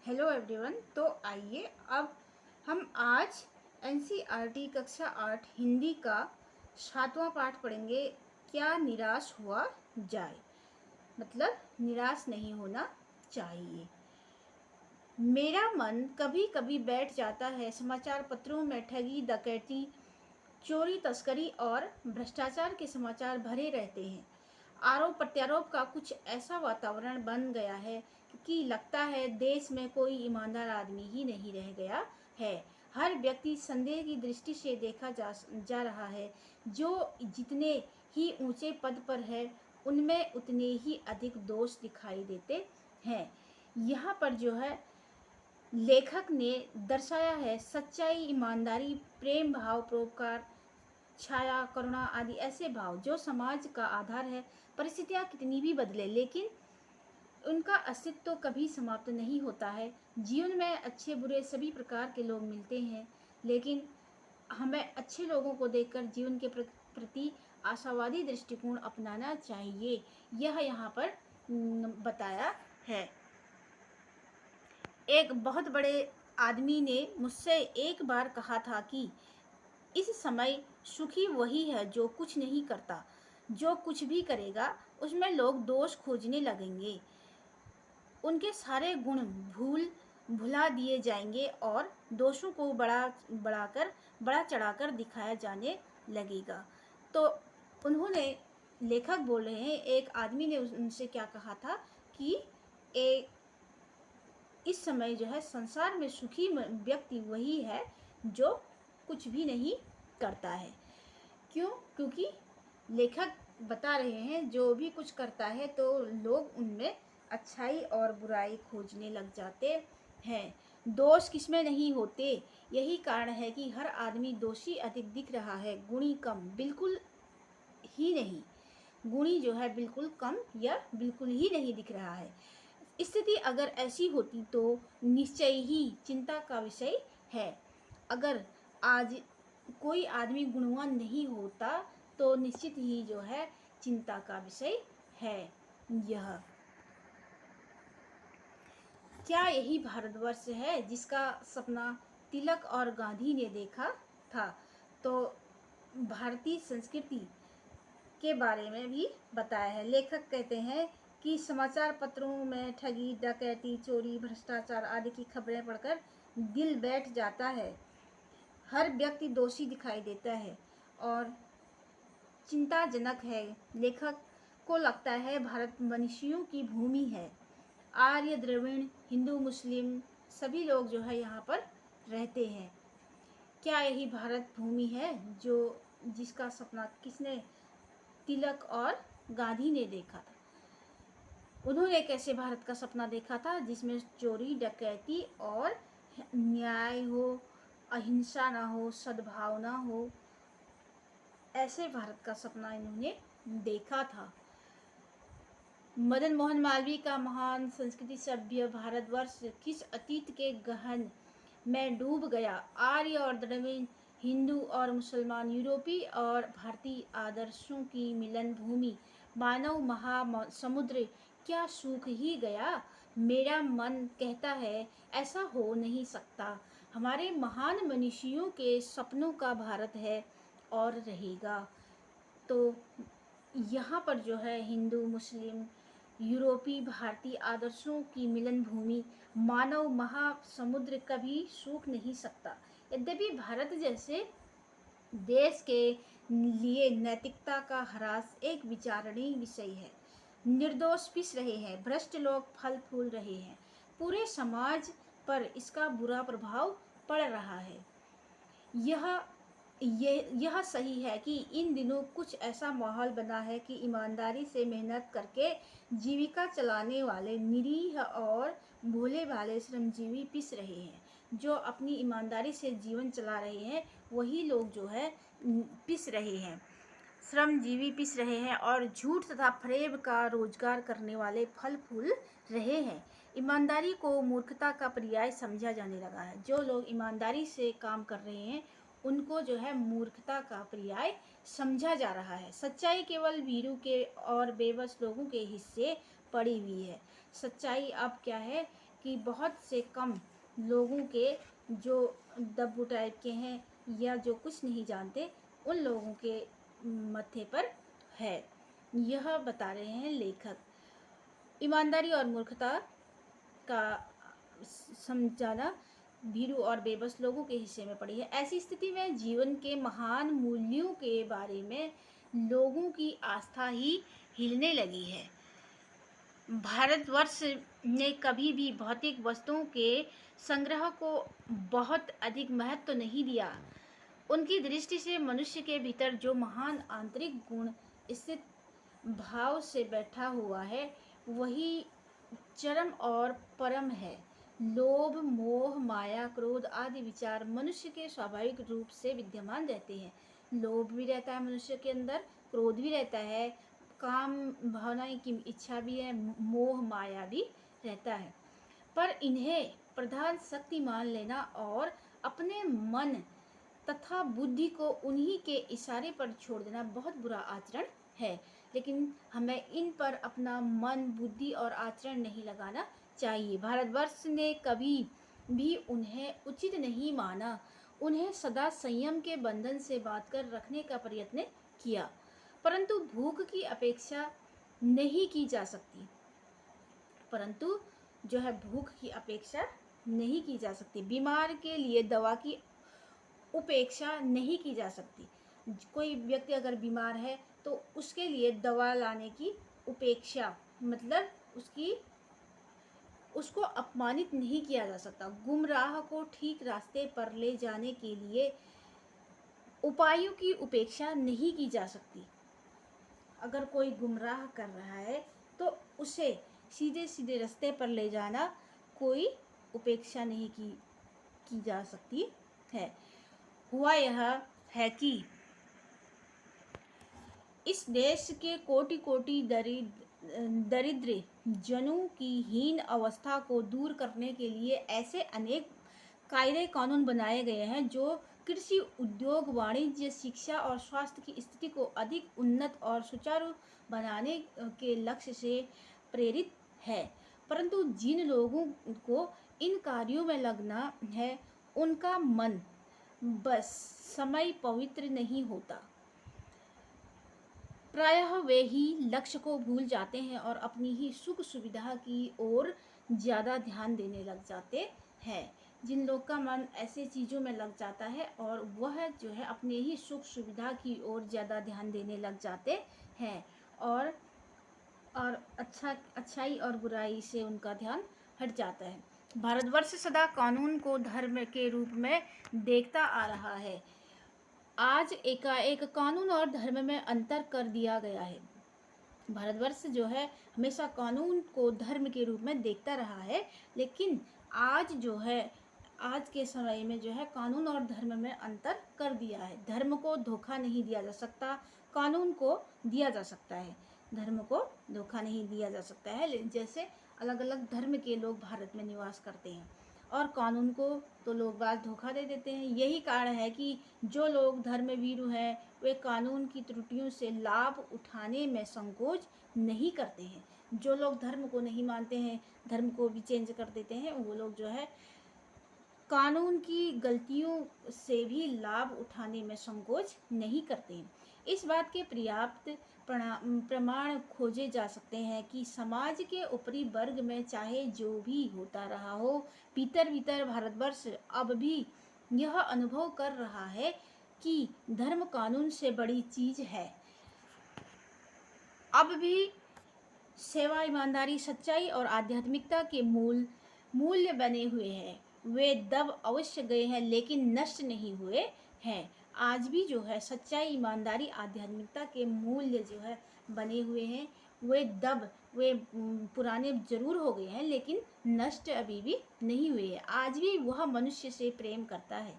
Hello everyone. तो आइए अब हम आज एनसीईआरटी कक्षा 8 हिंदी का 7वां पाठ पढ़ेंगे। क्या निराश हुआ जाए, मतलब निराश नहीं होना चाहिए। मेरा मन कभी कभी बैठ जाता है, समाचार पत्रों में ठगी, डकैती, चोरी, तस्करी और भ्रष्टाचार के समाचार भरे रहते हैं। आरोप प्रत्यारोप का कुछ ऐसा वातावरण बन गया है कि लगता है देश में कोई ईमानदार आदमी ही नहीं रह गया है। हर व्यक्ति संदेह की दृष्टि से देखा जा रहा है। जो जितने ही ऊंचे पद पर है उनमें उतने ही अधिक दोष दिखाई देते हैं। यहाँ पर जो है लेखक ने दर्शाया है सच्चाई, ईमानदारी, प्रेम भाव, परोपकार, छाया, करुणा आदि ऐसे भाव जो समाज का आधार है। परिस्थितियाँ कितनी भी बदले लेकिन उनका अस्तित्व तो कभी समाप्त नहीं होता है। जीवन में अच्छे बुरे सभी प्रकार के लोग मिलते हैं, लेकिन हमें अच्छे लोगों को देखकर जीवन के प्रति आशावादी दृष्टिकोण अपनाना चाहिए। यह यहाँ पर बताया है। एक बहुत बड़े आदमी ने मुझसे एक बार कहा था कि इस समय सुखी वही है जो कुछ नहीं करता। जो कुछ भी करेगा उसमें लोग दोष खोजने लगेंगे, उनके सारे गुण भुला दिए जाएंगे और दोषों को बड़ा चढ़ाकर दिखाया जाने लगेगा। तो उन्होंने, लेखक बोल रहे हैं, एक आदमी ने उनसे क्या कहा था कि इस समय जो है संसार में सुखी व्यक्ति वही है जो कुछ भी नहीं करता है। क्यों? क्योंकि लेखक बता रहे हैं जो भी कुछ करता है तो लोग उनमें अच्छाई और बुराई खोजने लग जाते हैं। दोष किसमें नहीं होते, यही कारण है कि हर आदमी दोषी अधिक दिख रहा है, गुणी कम बिल्कुल ही नहीं। गुणी जो है बिल्कुल कम या बिल्कुल ही नहीं दिख रहा है। स्थिति अगर ऐसी होती तो निश्चय ही चिंता का विषय है। अगर आज कोई आदमी गुणवान नहीं होता तो निश्चित ही जो है चिंता का विषय है। यह क्या यही भारतवर्ष है जिसका सपना तिलक और गांधी ने देखा था? तो भारतीय संस्कृति के बारे में भी बताया है। लेखक कहते हैं कि समाचार पत्रों में ठगी, डकैती, चोरी, भ्रष्टाचार आदि की खबरें पढ़कर दिल बैठ जाता है। हर व्यक्ति दोषी दिखाई देता है और चिंताजनक है। लेखक को लगता है भारत मनुष्यों की भूमि है। आर्य, द्रविड़, हिंदू, मुस्लिम सभी लोग जो है यहाँ पर रहते हैं। क्या यही भारत भूमि है जो जिसका सपना किसने, तिलक और गांधी ने देखा था? उन्होंने कैसे भारत का सपना देखा था जिसमें चोरी, डकैती और न्याय हो, अहिंसा ना हो, सद्भावना हो, ऐसे भारत का सपना इन्होंने देखा था। मदन मोहन मालवीय का महान संस्कृति सभ्य भारतवर्ष किस अतीत के गहन में डूब गया। आर्य और द्रविड़, हिंदू और मुसलमान, यूरोपीय और भारतीय आदर्शों की मिलन भूमि, मानव महासमुद्र क्या सूख ही गया। मेरा मन कहता है ऐसा हो नहीं सकता। हमारे महान मनीषियों के सपनों का भारत है और रहेगा। तो यहाँ पर जो है हिंदू, मुस्लिम, यूरोपीय, भारतीय आदर्शों की मिलन भूमि, मानव महासमुद्र कभी सूख नहीं सकता। यद्यपि भारत जैसे देश के लिए नैतिकता का ह्रास एक विचारणीय विषय है। निर्दोष पिस रहे हैं, भ्रष्ट लोग फल फूल रहे हैं, पूरे समाज पर इसका बुरा प्रभाव पड़ रहा है। यह सही है कि इन दिनों कुछ ऐसा माहौल बना है कि ईमानदारी से मेहनत करके जीविका चलाने वाले निरीह और भोले भाले श्रमजीवी पिस रहे हैं। जो अपनी ईमानदारी से जीवन चला रहे हैं वही लोग जो है पिस रहे हैं, श्रमजीवी पिस रहे हैं और झूठ तथा फरेब का रोजगार करने वाले फल फूल रहे हैं। ईमानदारी को मूर्खता का पर्याय समझा जाने लगा है। जो लोग ईमानदारी से काम कर रहे हैं उनको जो है मूर्खता का पर्याय समझा जा रहा है। सच्चाई केवल भीरू के और बेबस लोगों के हिस्से पड़ी हुई है। सच्चाई अब क्या है, कि बहुत से कम लोगों के जो दब्बू टाइप के हैं या जो कुछ नहीं जानते, उन लोगों के मत्थे पर है। यह बता रहे हैं लेखक। ईमानदारी और मूर्खता का समझाना भीरू और बेबस लोगों के हिस्से में पड़ी है। ऐसी स्थिति में जीवन के महान मूल्यों के बारे में लोगों की आस्था ही हिलने लगी है। भारतवर्ष ने कभी भी भौतिक वस्तुओं के संग्रह को बहुत अधिक महत्व नहीं दिया। उनकी दृष्टि से मनुष्य के भीतर जो महान आंतरिक गुण स्थित भाव से बैठा हुआ है, वही चरम और परम है। लोभ, मोह, माया, क्रोध आदि विचार मनुष्य के स्वाभाविक रूप से विद्यमान रहते हैं। लोभ भी रहता है मनुष्य के अंदर, क्रोध भी रहता है, काम भावनाएं की इच्छा भी है, मोह माया भी रहता है। पर इन्हें प्रधान शक्ति मान लेना और अपने मन तथा बुद्धि को उन्हीं के इशारे पर छोड़ देना बहुत बुरा आचरण है। लेकिन हमें इन पर अपना मन, बुद्धि और आचरण नहीं लगाना चाहिए। भारतवर्ष ने कभी भी उन्हें उचित नहीं माना। उन्हें सदा संयम के बंधन से बांधकर रखने का प्रयत्न किया, परंतु भूख की अपेक्षा नहीं की जा सकती। परंतु जो है भूख की अपेक्षा नहीं की जा सकती। बीमार के लिए दवा की उपेक्षा नहीं की जा सकती। कोई व्यक्ति अगर बीमार है तो उसके लिए दवा लाने की उपेक्षा मतलब उसको अपमानित नहीं किया जा सकता। गुमराह को ठीक रास्ते पर ले जाने के लिए उपायों की उपेक्षा नहीं की जा सकती। अगर कोई गुमराह कर रहा है तो उसे सीधे सीधे रास्ते पर ले जाना कोई उपेक्षा नहीं की जा सकती है। हुआ यह है कि इस देश के कोटि कोटि दरिद्र जनों की हीन अवस्था को दूर करने के लिए ऐसे अनेक कायदे कानून बनाए गए हैं जो कृषि, उद्योग, वाणिज्य, शिक्षा और स्वास्थ्य की स्थिति को अधिक उन्नत और सुचारू बनाने के लक्ष्य से प्रेरित है। परंतु जिन लोगों को इन कार्यों में लगना है, उनका मन बस समय पवित्र नहीं होता। प्रायः वे ही लक्ष्य को भूल जाते हैं और अपनी ही सुख सुविधा की ओर ज़्यादा ध्यान देने लग जाते हैं। जिन लोग का मन ऐसे चीज़ों में लग जाता है और वह जो है अपने ही सुख सुविधा की ओर ज़्यादा ध्यान देने लग जाते हैं और अच्छाई और बुराई से उनका ध्यान हट जाता है। भारतवर्ष सदा कानून को धर्म के रूप में देखता आ रहा है। आज एकाएक कानून और धर्म में अंतर कर दिया गया है। भारतवर्ष जो है हमेशा कानून को धर्म के रूप में देखता रहा है, लेकिन आज जो है आज के समय में जो है कानून और धर्म में अंतर कर दिया है। धर्म को धोखा नहीं दिया जा सकता, कानून को दिया जा सकता है। धर्म को धोखा नहीं दिया जा सकता है। जैसे अलग अलग धर्म के लोग भारत में निवास करते हैं और कानून को तो लोग बात धोखा दे देते हैं। यही कारण है कि जो लोग धर्मवीरू हैं वे कानून की त्रुटियों से लाभ उठाने में संकोच नहीं करते हैं। जो लोग धर्म को नहीं मानते हैं, धर्म को भी चेंज कर देते हैं, वो लोग जो है कानून की गलतियों से भी लाभ उठाने में संकोच नहीं करते हैं। इस बात के पर्याप्त प्रमाण खोजे जा सकते हैं कि समाज के ऊपरी वर्ग में चाहे जो भी होता रहा हो, भीतर भीतर भारतवर्ष अब भी यह अनुभव कर रहा है कि धर्म कानून से बड़ी चीज है। अब भी सेवा, ईमानदारी, सच्चाई और आध्यात्मिकता के मूल्य बने हुए हैं। वे दब अवश्य गए हैं लेकिन नष्ट नहीं हुए हैं। आज भी जो है सच्चाई, ईमानदारी, आध्यात्मिकता के मूल्य जो है बने हुए हैं। वे पुराने जरूर हो गए हैं लेकिन नष्ट अभी भी नहीं हुए हैं। आज भी वह मनुष्य से प्रेम करता है।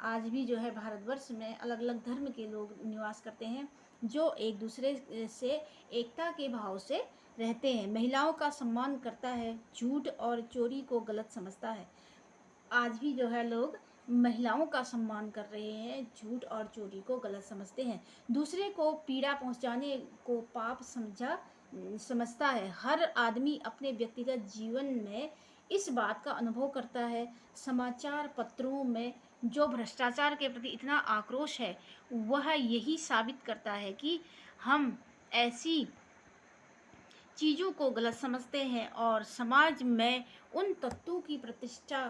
आज भी जो है भारतवर्ष में अलग अलग धर्म के लोग निवास करते हैं जो एक दूसरे से एकता के भाव से रहते हैं। महिलाओं का सम्मान करता है, झूठ और चोरी को गलत समझता है। आज भी जो है लोग महिलाओं का सम्मान कर रहे हैं, झूठ और चोरी को गलत समझते हैं। दूसरे को पीड़ा पहुंचाने को पाप समझता है। हर आदमी अपने व्यक्तिगत जीवन में इस बात का अनुभव करता है। समाचार पत्रों में जो भ्रष्टाचार के प्रति इतना आक्रोश है, वह यही साबित करता है कि हम ऐसी चीज़ों को गलत समझते हैं और समाज में उन तत्वों की प्रतिष्ठा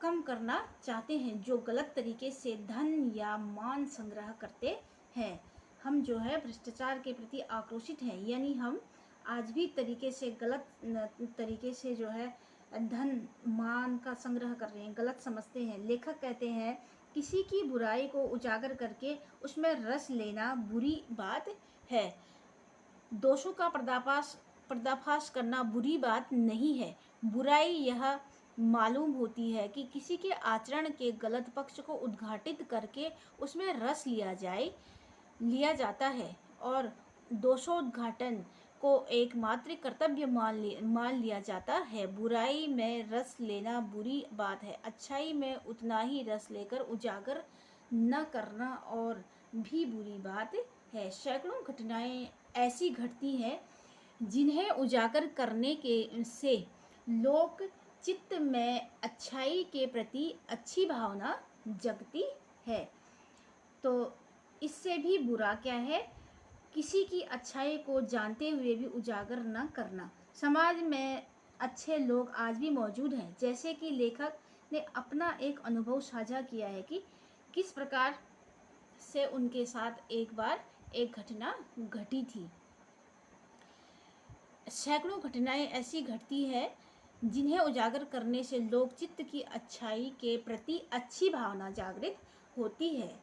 कम करना चाहते हैं जो गलत तरीके से धन या मान संग्रह करते हैं। हम जो है भ्रष्टाचार के प्रति आक्रोशित हैं, यानी हम आज भी तरीके से गलत तरीके से जो है धन मान का संग्रह कर रहे हैं, गलत समझते हैं। लेखक कहते हैं, किसी की बुराई को उजागर करके उसमें रस लेना बुरी बात है। दोषों का पर्दाफाश करना बुरी बात नहीं है। बुराई यह मालूम होती है कि किसी के आचरण के गलत पक्ष को उद्घाटित करके उसमें रस लिया जाता है और दोषोद्घाटन को एकमात्र कर्तव्य मान लिया जाता है। बुराई में रस लेना बुरी बात है, अच्छाई में उतना ही रस लेकर उजागर न करना और भी बुरी बात है। सैकड़ों घटनाएं ऐसी घटती हैं जिन्हें उजागर करने के से लोक चित्त में अच्छाई के प्रति अच्छी भावना जगती है। तो इससे भी बुरा क्या है, किसी की अच्छाई को जानते हुए भी उजागर न करना। समाज में अच्छे लोग आज भी मौजूद हैं, जैसे कि लेखक ने अपना एक अनुभव साझा किया है कि किस प्रकार से उनके साथ एक बार एक घटना घटी थी। सैकड़ों घटनाएं ऐसी घटती है जिन्हें उजागर करने से लोकचित्त की अच्छाई के प्रति अच्छी भावना जागृत होती है।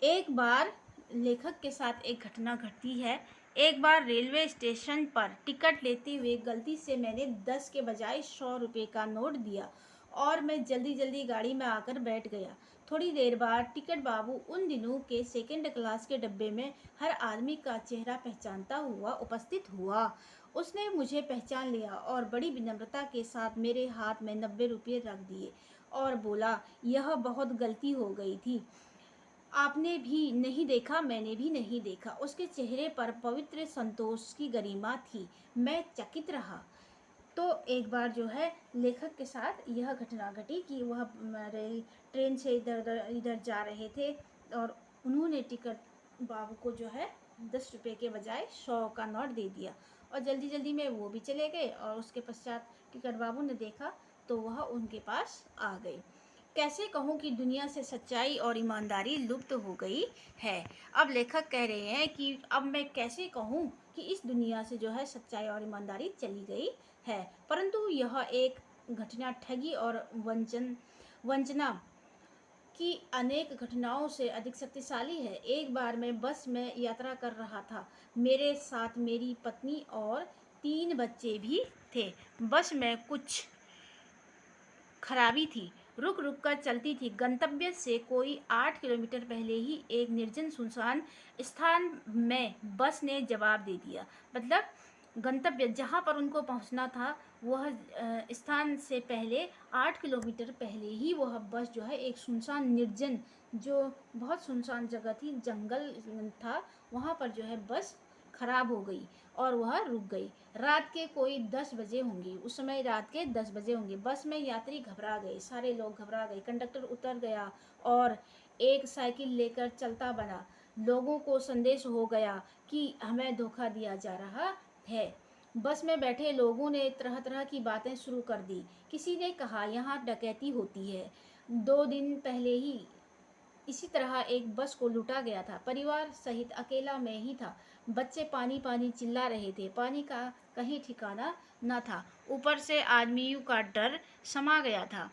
एक बार लेखक के साथ एक घटना घटती है। एक बार रेलवे स्टेशन पर टिकट लेते हुए गलती से मैंने 10 के बजाय 100 रुपये का नोट दिया और मैं जल्दी जल्दी गाड़ी में आकर बैठ गया। थोड़ी देर बाद टिकट बाबू उन दिनों के सेकंड क्लास के डब्बे में हर आदमी का चेहरा पहचानता हुआ उपस्थित हुआ। उसने मुझे पहचान लिया और बड़ी विनम्रता के साथ मेरे हाथ में 90 रुपये रख दिए और बोला, यह बहुत गलती हो गई थी, आपने भी नहीं देखा, मैंने भी नहीं देखा। उसके चेहरे पर पवित्र संतोष की गरिमा थी। मैं चकित रहा। तो एक बार जो है लेखक के साथ यह घटना घटी कि वह ट्रेन से इधर जा रहे थे और उन्होंने टिकट बाबू को जो है 10 रुपये के बजाय 100 का नोट दे दिया और जल्दी जल्दी में वो भी चले गए और उसके पश्चात टिकट बाबू ने देखा तो वह उनके पास आ गई। कैसे कहूँ कि दुनिया से सच्चाई और ईमानदारी लुप्त हो गई है। अब लेखक कह रहे हैं कि अब मैं कैसे कहूँ कि इस दुनिया से जो है सच्चाई और ईमानदारी चली गई है, परंतु यह एक घटना ठगी और वंचना की अनेक घटनाओं से अधिक शक्तिशाली है। एक बार मैं बस में यात्रा कर रहा था। मेरे साथ मेरी पत्नी और 3 बच्चे भी थे। बस में कुछ खराबी थी, रुक रुक कर चलती थी। गंतव्य से कोई 8 किलोमीटर पहले ही एक निर्जन सुनसान स्थान में बस ने जवाब दे दिया। मतलब गंतव्य जहाँ पर उनको पहुँचना था वह स्थान से पहले 8 किलोमीटर पहले ही वह बस जो है एक सुनसान निर्जन, जो बहुत सुनसान जगह थी, जंगल था, वहाँ पर जो है बस खराब हो गई और वह रुक गई। रात के कोई 10 बजे होंगे, उस समय रात के 10 बजे होंगे। बस में यात्री घबरा गए, सारे लोग घबरा गए। कंडक्टर उतर गया और एक साइकिल लेकर चलता बना। लोगों को संदेश हो गया कि हमें धोखा दिया जा रहा है। बस में बैठे लोगों ने तरह तरह की बातें शुरू कर दी। किसी ने कहा यहाँ डकैती होती है। 2 दिन पहले ही इसी तरह एक बस को लूटा गया था। परिवार सहित अकेला मैं ही था। बच्चे पानी पानी चिल्ला रहे थे। पानी का कहीं ठिकाना न था। ऊपर से आदमियों का डर समा गया था।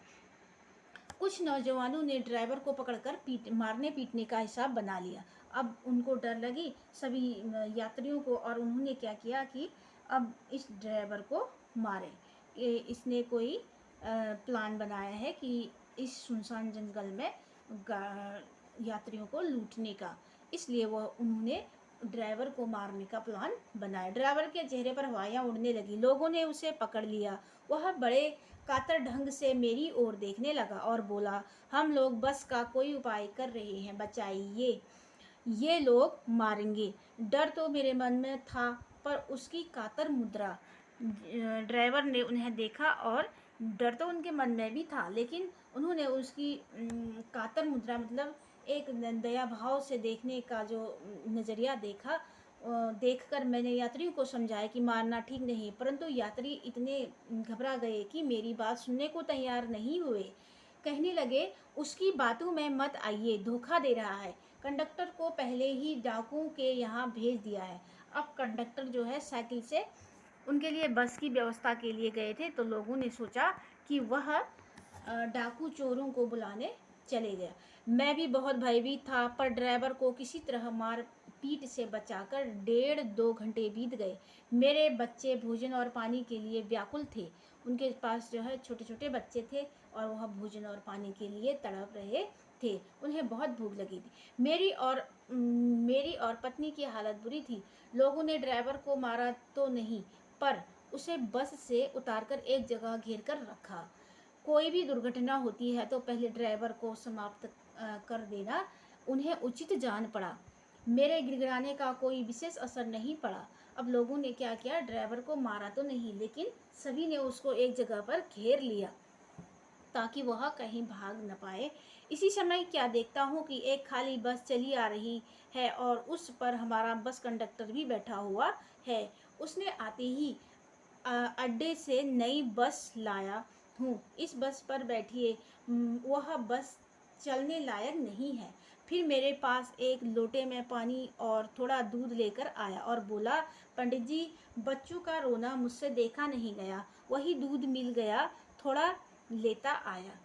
कुछ नौजवानों ने ड्राइवर को पकड़कर मारने पीटने का हिसाब बना लिया। अब उनको डर लगी सभी यात्रियों को और उन्होंने क्या किया कि अब इस ड्राइवर को मारे। इसने कोई प्लान बनाया है कि इस सुनसान जंगल में यात्रियों को लूटने का, इसलिए उन्होंने ड्राइवर को मारने का प्लान बनाया। ड्राइवर के चेहरे पर हवाइयाँ उड़ने लगी। लोगों ने उसे पकड़ लिया। वह बड़े कातर ढंग से मेरी ओर देखने लगा और बोला, हम लोग बस का कोई उपाय कर रहे हैं, बचाइए, ये लोग मारेंगे। डर तो मेरे मन में था पर उसकी कातर मुद्रा ड्राइवर ने उन्हें देखा और डर तो उनके मन में भी था, लेकिन उन्होंने उसकी कातर मुद्रा मतलब एक दया भाव से देखने का जो नज़रिया देखा, देखकर मैंने यात्रियों को समझाया कि मारना ठीक नहीं, परंतु यात्री इतने घबरा गए कि मेरी बात सुनने को तैयार नहीं हुए। कहने लगे, उसकी बातों में मत आइए, धोखा दे रहा है। कंडक्टर को पहले ही डाकुओं के यहाँ भेज दिया है। अब कंडक्टर जो है साइकिल से उनके लिए बस की व्यवस्था के लिए गए थे, तो लोगों ने सोचा कि वह डाकू चोरों को बुलाने चले गया। मैं भी बहुत भयभीत था, पर ड्राइवर को किसी तरह मार पीट से बचाकर 1.5-2 घंटे बीत गए। मेरे बच्चे भोजन और पानी के लिए व्याकुल थे। उनके पास जो है छोटे छोटे बच्चे थे और वह भोजन और पानी के लिए तड़प रहे थे। उन्हें बहुत भूख लगी थी। मेरी और पत्नी की हालत बुरी थी। लोगों ने ड्राइवर को मारा तो नहीं, पर उसे बस से उतारकर एक जगह घेर कर रखा। कोई भी दुर्घटना होती है तो पहले ड्राइवर को समाप्त कर देना उन्हें उचित जान पड़ा। मेरे गिड़गिड़ाने का कोई विशेष असर नहीं पड़ा। अब लोगों ने क्या किया, ड्राइवर को मारा तो नहीं, लेकिन सभी ने उसको एक जगह पर घेर लिया ताकि वह कहीं भाग न पाए। इसी समय क्या देखता हूँ कि एक खाली बस चली आ रही है और उस पर हमारा बस कंडक्टर भी बैठा हुआ है। उसने आते ही अड्डे से नई बस लाया हूँ, इस बस पर बैठिए। वह बस चलने लायक नहीं है। फिर मेरे पास एक लोटे में पानी और थोड़ा दूध लेकर आया और बोला, पंडित जी, बच्चों का रोना मुझसे देखा नहीं गया, वही दूध मिल गया, थोड़ा लेता आया।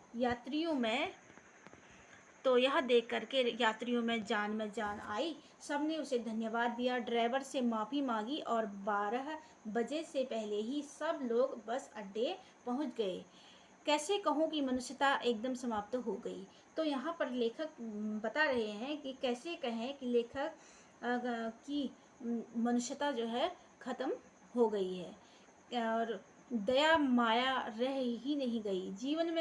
यह देख करके यात्रियों में जान आई। सबने उसे धन्यवाद दिया, ड्राइवर से माफ़ी मांगी और 12 बजे से पहले ही सब लोग बस अड्डे पहुंच गए। कैसे कहूँ कि मनुष्यता एकदम समाप्त हो गई। तो यहाँ पर लेखक बता रहे हैं कि कैसे कहें कि लेखक की मनुष्यता जो है ख़त्म हो गई है और दया माया रह ही नहीं गई। जीवन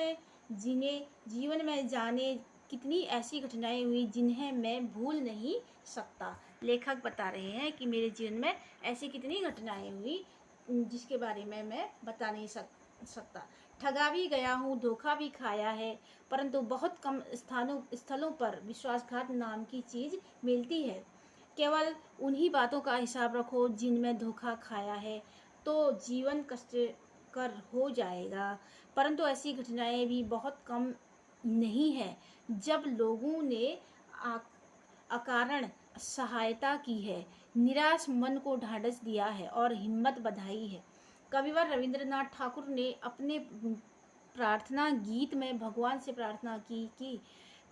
में जाने कितनी ऐसी घटनाएं हुई जिन्हें मैं भूल नहीं सकता। लेखक बता रहे हैं कि मेरे जीवन में ऐसी कितनी घटनाएं हुई जिसके बारे में मैं बता नहीं सकता। ठगा भी गया हूँ, धोखा भी खाया है, परंतु बहुत कम स्थलों पर विश्वासघात नाम की चीज़ मिलती है। केवल उन्हीं बातों का हिसाब रखो जिनमें धोखा खाया है, तो जीवन कष्टकर हो जाएगा। परंतु ऐसी घटनाएं भी बहुत कम नहीं है जब लोगों ने अकारण सहायता की है, निराश मन को ढाढ़स दिया है और हिम्मत बधाई है। कविवर रविंद्रनाथ ठाकुर ने अपने प्रार्थना गीत में भगवान से प्रार्थना की थी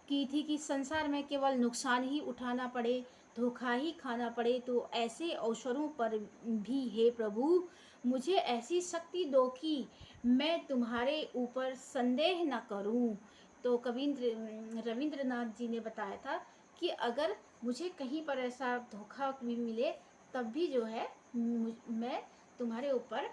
कि संसार में केवल नुकसान ही उठाना पड़े, धोखा ही खाना पड़े, तो ऐसे अवसरों पर भी हे प्रभु मुझे ऐसी शक्ति दो कि मैं तुम्हारे ऊपर संदेह न करूं। तो रविंद्रनाथ जी ने बताया था कि अगर मुझे कहीं पर ऐसा धोखा भी मिले तब भी जो है मैं तुम्हारे ऊपर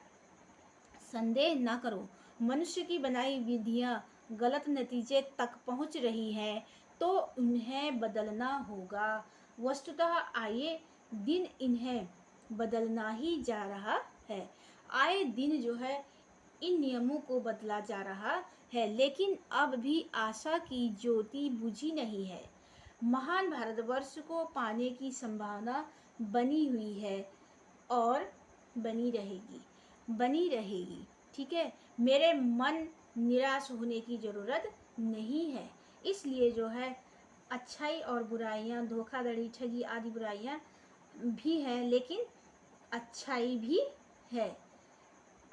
संदेह ना करो। मनुष्य की बनाई विधियां गलत नतीजे तक पहुंच रही हैं तो उन्हें बदलना होगा। वस्तुतः आए दिन इन्हें बदलना ही जा रहा है। आए दिन जो है इन नियमों को बदला जा रहा है, लेकिन अब भी आशा की ज्योति बुझी नहीं है। महान भारतवर्ष को पाने की संभावना बनी हुई है और बनी रहेगी। ठीक है, मेरे मन निराश होने की ज़रूरत नहीं है। इसलिए जो है अच्छाई और बुराइयां, धोखाधड़ी, ठगी आदि बुराइयां भी हैं, लेकिन अच्छाई भी है।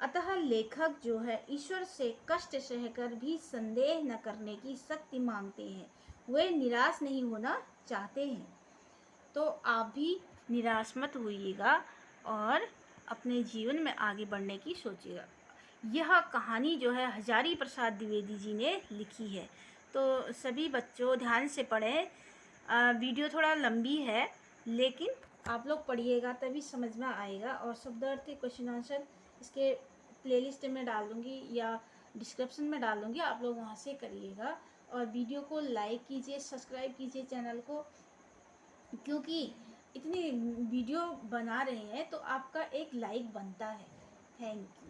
अतः लेखक जो है ईश्वर से कष्ट सहकर भी संदेह न करने की शक्ति मांगते हैं। वे निराश नहीं होना चाहते हैं। तो आप भी निराश मत होइएगा और अपने जीवन में आगे बढ़ने की सोचिएगा। यह कहानी जो है हजारी प्रसाद द्विवेदी जी ने लिखी है। तो सभी बच्चों ध्यान से पढ़ें। वीडियो थोड़ा लंबी है, लेकिन आप लोग पढ़िएगा तभी समझ में आएगा। और शब्दार्थ क्वेश्चन आंसर इसके प्लेलिस्ट में डाल दूँगी या डिस्क्रिप्शन में डाल दूँगी, आप लोग वहाँ से करिएगा। और वीडियो को लाइक कीजिए, सब्सक्राइब कीजिए चैनल को, क्योंकि इतनी वीडियो बना रहे हैं तो आपका एक लाइक बनता है। Thank you.